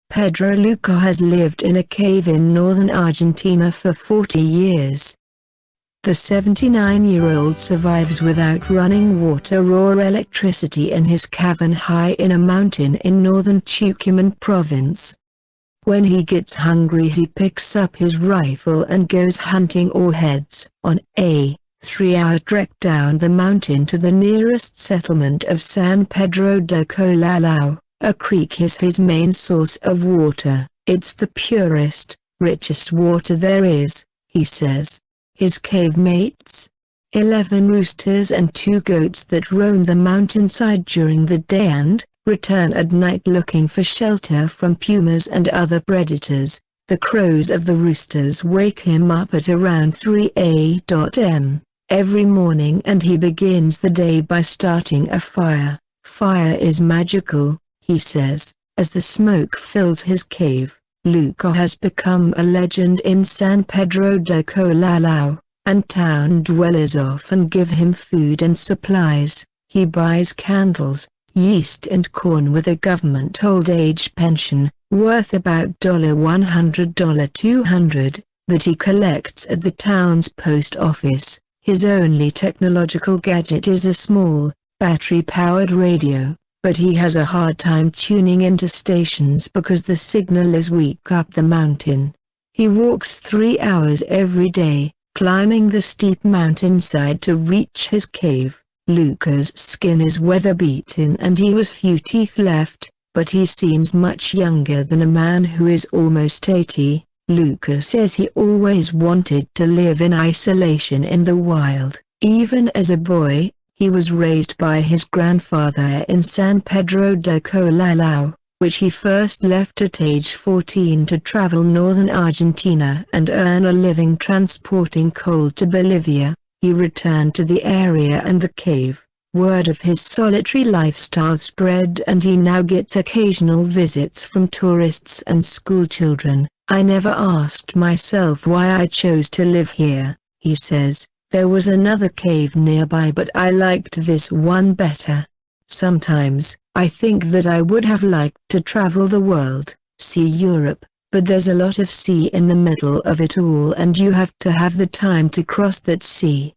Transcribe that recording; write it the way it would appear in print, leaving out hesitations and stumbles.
Pedro Luca has lived in a cave in northern Argentina for 40 years. The 79-year-old survives without running water or electricity in his cavern high in a mountain in northern Tucuman province. When he gets hungry, he picks up his rifle and goes hunting or heads on a 3-hour trek down the mountain to the nearest settlement of San Pedro de Colalao. A creek is his main source of water. It's the purest, richest water there is, he says. His cave mates? 11 roosters and 2 goats that roam the mountainside during the day and return at night looking for shelter from pumas and other predators. The crows of the roosters wake him up at around 3 a.m. every morning, and he begins the day by starting a fire. Fire is magical, he says, as the smoke fills his cave. Luca has become a legend in San Pedro de Colalao, and town dwellers often give him food and supplies. He buys candles, yeast and corn with a government old age pension, worth about $100 $200, that he collects at the town's post office. His only technological gadget is a small, battery-powered radio, but he has a hard time tuning into stations because the signal is weak up the mountain. He walks 3 hours every day, climbing the steep mountainside to reach his cave. Luca's skin is weather-beaten and he has few teeth left, but he seems much younger than a man who is almost 80. Luca says he always wanted to live in isolation in the wild. Even as a boy, he was raised by his grandfather in San Pedro de Colalao, which he first left at age 14 to travel northern Argentina and earn a living transporting coal to Bolivia. He returned to the area and the cave. Word of his solitary lifestyle spread and he now gets occasional visits from tourists and schoolchildren. "I never asked myself why I chose to live here," he says. "There was another cave nearby but I liked this one better. Sometimes, I think that I would have liked to travel the world, see Europe, but there's a lot of sea in the middle of it all and you have to have the time to cross that sea.